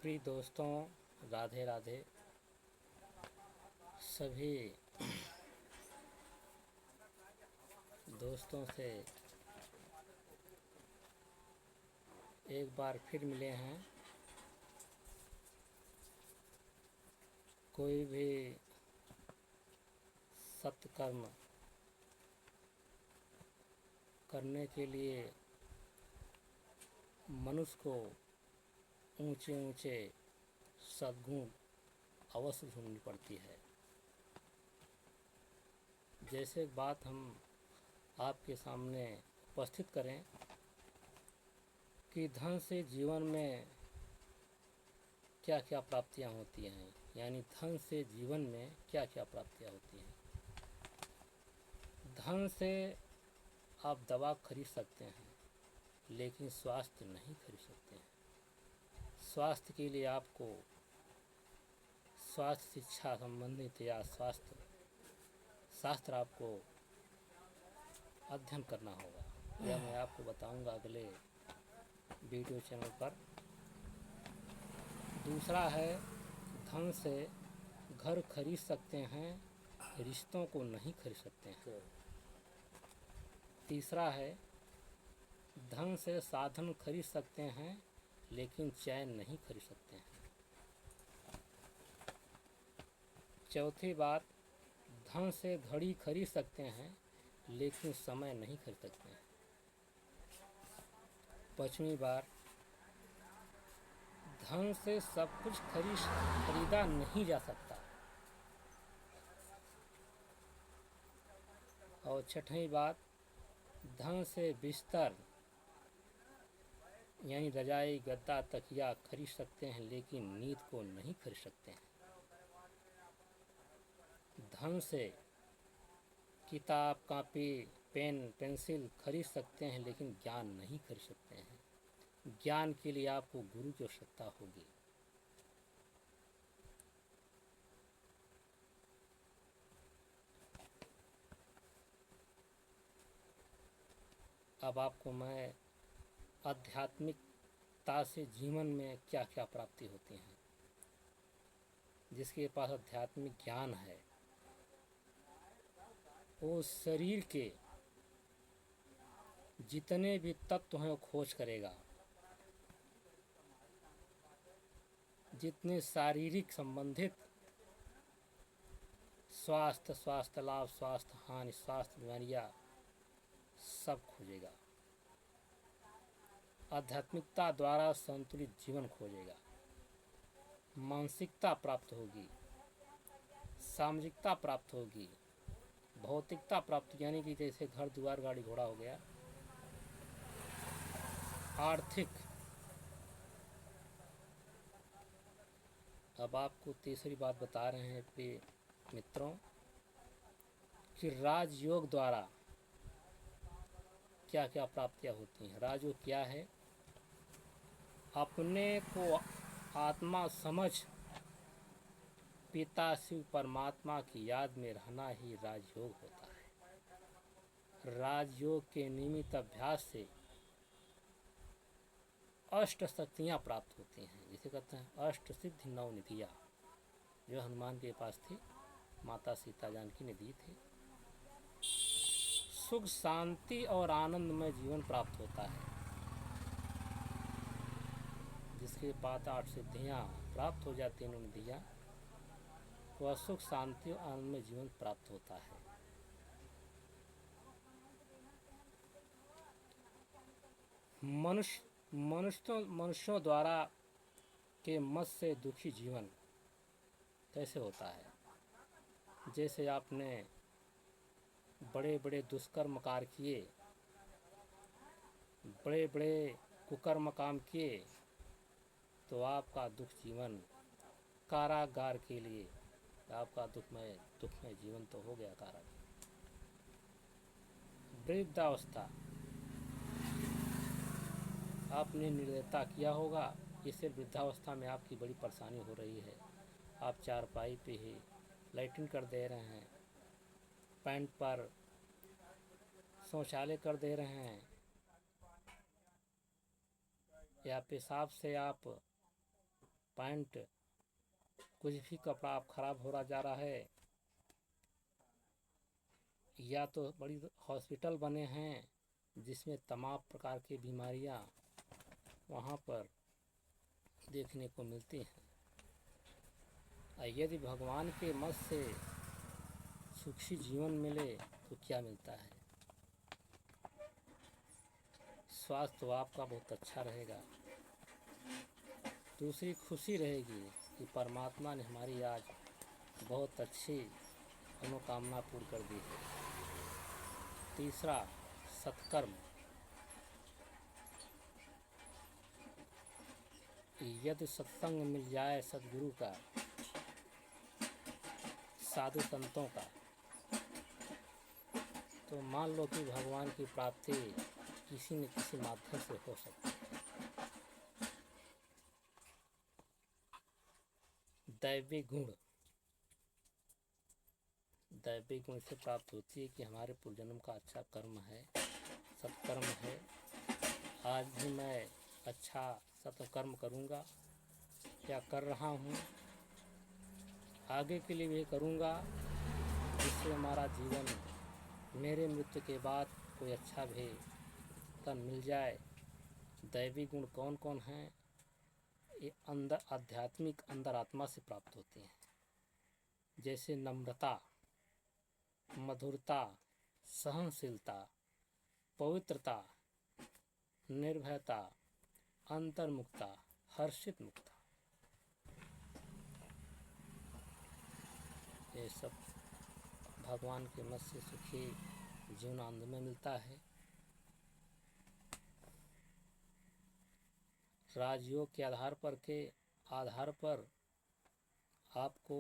प्रिय दोस्तों, राधे राधे। सभी दोस्तों से एक बार फिर मिले हैं। कोई भी सत्कर्म करने के लिए मनुष्य को ऊंचे ऊंचे सद्गुण अवश्य ढूंढनी पड़ती है। जैसे बात हम आपके सामने उपस्थित करें कि धन से जीवन में क्या क्या प्राप्तियां होती हैं, यानी धन से जीवन में क्या क्या प्राप्तियां होती हैं। धन से आप दवा खरीद सकते हैं, लेकिन स्वास्थ्य नहीं खरीद सकते हैं। स्वास्थ्य के लिए आपको स्वास्थ्य शिक्षा संबंधित या स्वास्थ्य शास्त्र आपको अध्ययन करना होगा। यह मैं आपको बताऊंगा अगले वीडियो चैनल पर। दूसरा है, धन से घर खरीद सकते हैं, रिश्तों को नहीं खरीद सकते हैं। तीसरा है, धन से साधन खरीद सकते हैं, लेकिन चैन नहीं खरीद सकते हैं। चौथी बात, धन से घड़ी खरीद सकते हैं, लेकिन समय नहीं खरीद सकते हैं। पांचवी बार, धन से सब कुछ खरीदा नहीं जा सकता। और छठवीं बात, धन से बिस्तर यानी रजाई गद्दा तकिया खरीद सकते हैं, लेकिन नींद को नहीं खरीद सकते हैं। धन से किताब कॉपी पेन पेंसिल खरीद सकते हैं, लेकिन ज्ञान नहीं खरीद सकते हैं। ज्ञान के लिए आपको गुरु की आवश्यकता होगी। अब आपको मैं आध्यात्मिकता से जीवन में क्या क्या प्राप्ति होती हैं। जिसके पास आध्यात्मिक ज्ञान है वो शरीर के जितने भी तत्व हैं वो खोज करेगा। जितने शारीरिक संबंधित स्वास्थ्य लाभ, स्वास्थ्य हानि, स्वास्थ्य बीमारियाँ सब खोजेगा। आध्यात्मिकता द्वारा संतुलित जीवन खोजेगा। मानसिकता प्राप्त होगी, सामाजिकता प्राप्त होगी, भौतिकता प्राप्त यानी कि जैसे घर द्वार गाड़ी घोड़ा हो गया। आर्थिक, अब आपको तीसरी बात बता रहे हैं प्रिय मित्रों कि राजयोग द्वारा क्या क्या प्राप्तियां होती हैं। राजयोग क्या है? अपने को आत्मा समझ पिता शिव परमात्मा की याद में रहना ही राजयोग होता है। राजयोग के नियमित अभ्यास से अष्ट शक्तियाँ प्राप्त होती हैं, जिसे कहते हैं अष्ट सिद्धि नौ निधियाँ, जो हनुमान के पास थी, माता सीता जानकी ने दी थी। सुख शांति और आनंदमय जीवन प्राप्त होता है। जिसके पास आठ सिद्धियाँ प्राप्त हो जाती हैं, निधियाँ, वह सुख शांति और आनंदमय जीवन प्राप्त होता है। मनुष्यों द्वारा के मत से दुखी जीवन कैसे होता है? जैसे आपने बड़े बड़े दुष्कर्म कार्य किए, बड़े बड़े कुकर्म काम किए, तो आपका दुख जीवन कारागार के लिए आपका दुखमय जीवन तो हो गया कारागार। वृद्धावस्था, आपने निर्दयता किया होगा, इससे वृद्धावस्था में आपकी बड़ी परेशानी हो रही है। आप चारपाई पे ही लैट्रिन कर दे रहे हैं, पैंट पर शौचालय कर दे रहे हैं, या पेशाब से आप पैंट, कुछ भी कपड़ा आप खराब हो रहा जा रहा है, या तो बड़ी हॉस्पिटल बने हैं जिसमें तमाम प्रकार की बीमारियां वहाँ पर देखने को मिलती हैं। यदि भगवान के मत से सुखी जीवन मिले तो क्या मिलता है? स्वास्थ्य तो आपका बहुत अच्छा रहेगा। दूसरी खुशी रहेगी कि परमात्मा ने हमारी आज बहुत अच्छी मनोकामना पूर्ण कर दी है। तीसरा, सत्कर्म। यदि सत्संग मिल जाए सद्गुरु का, साधु संतों का, तो मान लो कि भगवान की प्राप्ति किसी न किसी माध्यम से हो सकती है। दैवी गुण, दैवी गुण से प्राप्त होती है कि हमारे पूर्वजन्म का अच्छा कर्म है, सत्कर्म है। आज भी मैं अच्छा सत्कर्म करूँगा या कर रहा हूँ, आगे के लिए भी करूँगा, जिससे हमारा जीवन मेरे मृत्यु के बाद कोई अच्छा भी तन मिल जाए। दैवी गुण कौन कौन हैं? ये अंदर आध्यात्मिक अंतरात्मा से प्राप्त होते हैं, जैसे नम्रता, मधुरता, सहनशीलता, पवित्रता, निर्भयता, अंतर्मुखता, हर्षित मुक्ता। ये सब भगवान के मत से सुखी जीवनानंद में मिलता है। राजयोग के आधार पर आपको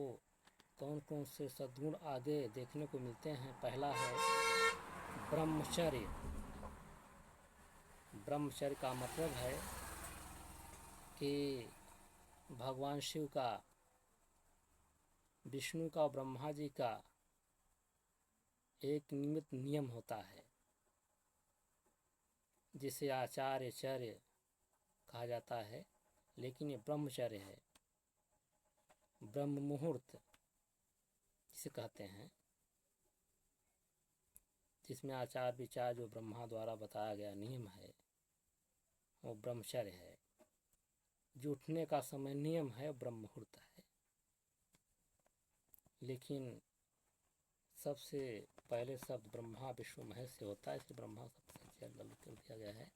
कौन कौन से सद्गुण आगे देखने को मिलते हैं। पहला है ब्रह्मचर्य। ब्रह्मचर्य का मतलब है कि भगवान शिव का, विष्णु का और ब्रह्मा जी का एक नियमित नियम होता है, जिसे आचार्यचर्य कहा जाता है, लेकिन ये ब्रह्मचर्य है। ब्रह्म मुहूर्त जिसे कहते हैं, जिसमें आचार विचार जो ब्रह्मा द्वारा बताया गया नियम है वो ब्रह्मचर्य है। जो उठने का समय नियम है ब्रह्म मुहूर्त है। लेकिन सबसे पहले शब्द ब्रह्मा विष्णु महेश से होता है, इसलिए ब्रह्मा सबसे ललित कर दिया गया है।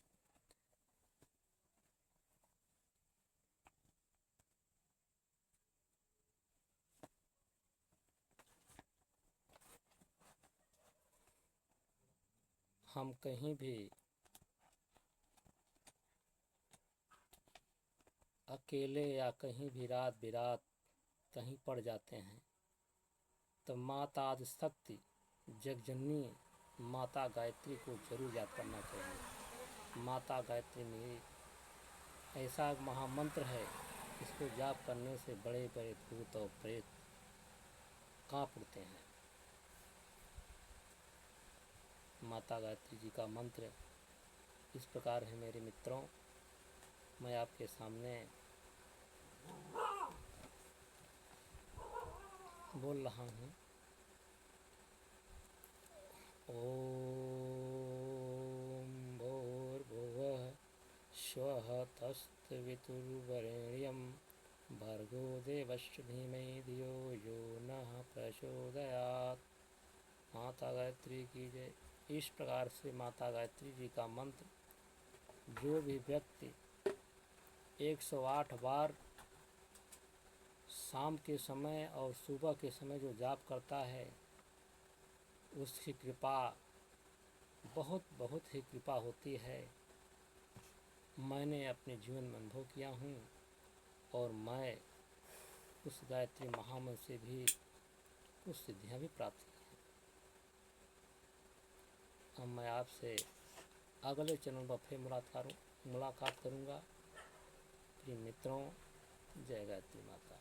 हम कहीं भी अकेले या कहीं भी रात बिरात कहीं पड़ जाते हैं तो माता आदिशक्ति जगजननी माता गायत्री को जरूर याद करना चाहिए। माता गायत्री में ऐसा महामंत्र है, इसको जाप करने से बड़े बड़े भूत और प्रेत कांप उठते हैं। माता गायत्री जी का मंत्र इस प्रकार है मेरे मित्रों, मैं आपके सामने बोल रहा हूँ। ओम भूर्भुवः स्वः तत्सवितुर्वरेण्यं भर्गो देवस्य धीमहि धियो यो नः प्रचोदयात्। माता गायत्री की जय। इस प्रकार से माता गायत्री जी का मंत्र जो भी व्यक्ति 108 बार शाम के समय और सुबह के समय जो जाप करता है, उसकी कृपा बहुत बहुत ही कृपा होती है। मैंने अपने जीवन में अनुभव किया हूँ और मैं उस गायत्री महामंत्र से भी कुछ सिद्धियाँ भी प्राप्त की हैं। अब मैं आपसे अगले चैनल पर फिर मुलाकात करूँगा। प्रिय मित्रों, जय गायत्री माता।